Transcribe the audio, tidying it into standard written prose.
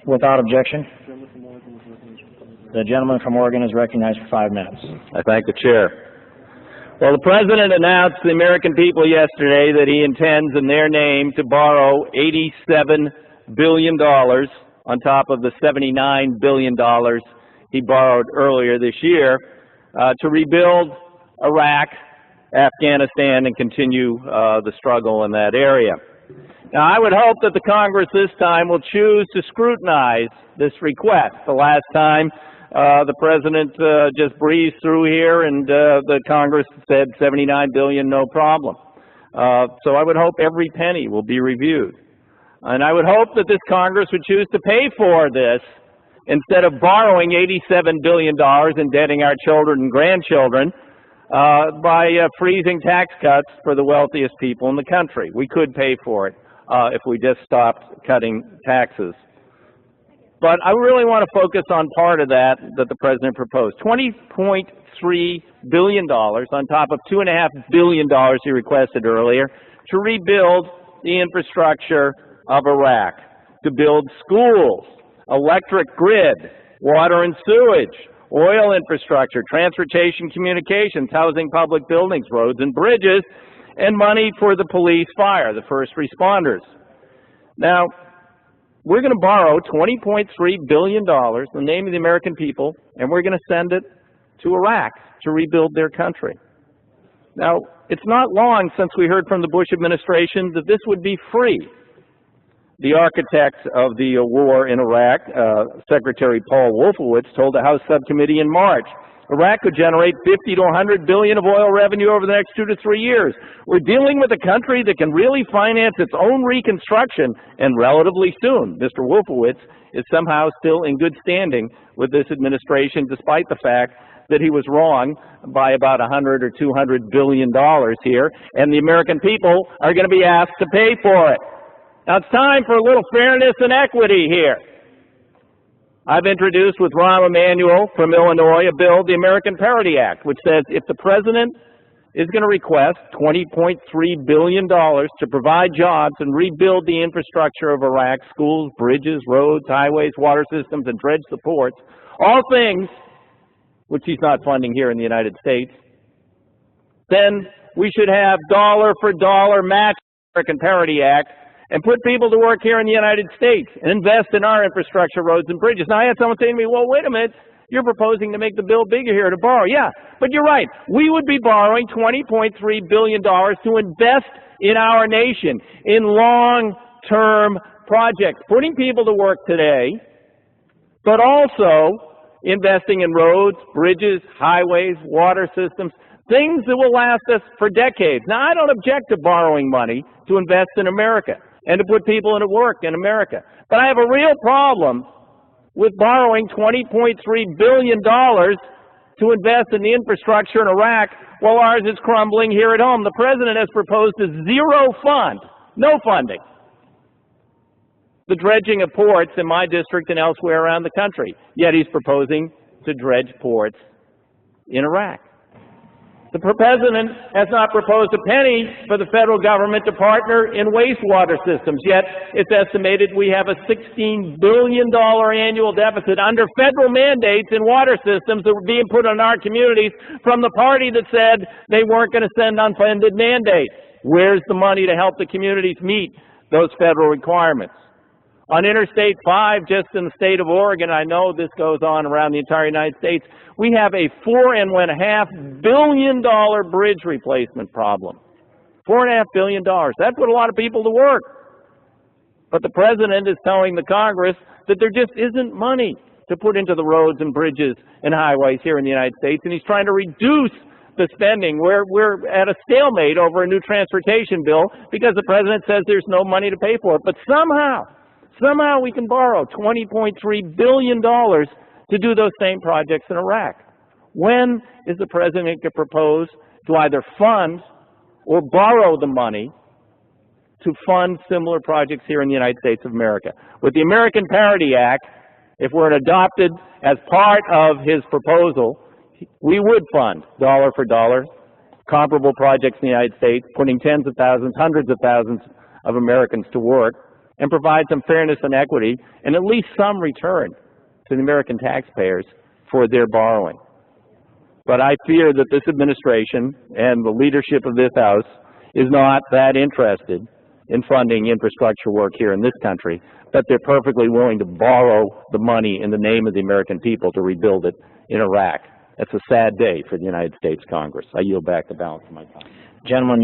Without objection, the gentleman from Oregon is recognized for 5 minutes. I thank the chair. Well, the President announced to the American people yesterday that he intends in their name to borrow $87 billion on top of the $79 billion he borrowed earlier this year to rebuild Iraq, Afghanistan, and continue the struggle in that area. Now, I would hope that the Congress this time will choose to scrutinize this request. The last time, the President just breezed through here, and the Congress said $79 billion, no problem. So I would hope every penny will be reviewed. And I would hope that this Congress would choose to pay for this instead of borrowing $87 billion, indebting our children and grandchildren by freezing tax cuts for the wealthiest people in the country. We could pay for it if we just stopped cutting taxes. But I really want to focus on part of that the President proposed. $20.3 billion on top of $2.5 billion he requested earlier to rebuild the infrastructure of Iraq, to build schools, electric grid, water and sewage, oil infrastructure, transportation, communications, housing, public buildings, roads and bridges, and money for the police, fire, the first responders. Now, we're going to borrow $20.3 billion in the name of the American people, and we're going to send it to Iraq to rebuild their country. Now, it's not long since we heard from the Bush administration that this would be free. The architect of the war in Iraq, Secretary Paul Wolfowitz, told the House subcommittee in March, Iraq could generate 50 to 100 billion of oil revenue over the next 2 to 3 years. We're dealing with a country that can really finance its own reconstruction, and relatively soon. Mr. Wolfowitz is somehow still in good standing with this administration, despite the fact that he was wrong by about 100 or 200 billion dollars here, and the American people are going to be asked to pay for it. Now, it's time for a little fairness and equity here. I've introduced with Rahm Emanuel from Illinois a bill, the American Parity Act, which says if the President is going to request $20.3 billion to provide jobs and rebuild the infrastructure of Iraq, schools, bridges, roads, highways, water systems, and dredge supports, all things which he's not funding here in the United States, then we should have dollar-for-dollar match the American Parity Act and put people to work here in the United States and invest in our infrastructure, roads, and bridges. Now, I had someone saying to me, well, wait a minute, you're proposing to make the bill bigger here to borrow. Yeah, but you're right. We would be borrowing $20.3 billion to invest in our nation, in long-term projects, putting people to work today, but also investing in roads, bridges, highways, water systems, things that will last us for decades. Now, I don't object to borrowing money to invest in America and to put people into work in America. But I have a real problem with borrowing $20.3 billion to invest in the infrastructure in Iraq while ours is crumbling here at home. The President has proposed a zero fund, no funding, the dredging of ports in my district and elsewhere around the country. Yet he's proposing to dredge ports in Iraq. The President has not proposed a penny for the federal government to partner in wastewater systems, yet it's estimated we have a $16 billion annual deficit under federal mandates in water systems that were being put on our communities from the party that said they weren't going to send unfunded mandates. Where's the money to help the communities meet those federal requirements? On Interstate 5, just in the state of Oregon, I know this goes on around the entire United States, we have a $4.5 billion bridge replacement problem. $4.5 billion. That put a lot of people to work. But the President is telling the Congress that there just isn't money to put into the roads and bridges and highways here in the United States, and he's trying to reduce the spending. We're at a stalemate over a new transportation bill because the President says there's no money to pay for it. But somehow we can borrow $20.3 billion to do those same projects in Iraq. When is the President going to propose to either fund or borrow the money to fund similar projects here in the United States of America? With the American Parity Act, if we're adopted as part of his proposal, we would fund dollar for dollar comparable projects in the United States, putting tens of thousands, hundreds of thousands of Americans to work and provide some fairness and equity and at least some return to the American taxpayers for their borrowing. But I fear that this administration and the leadership of this House is not that interested in funding infrastructure work here in this country, but they're perfectly willing to borrow the money in the name of the American people to rebuild it in Iraq. That's a sad day for the United States Congress. I yield back the balance of my time. Gentleman.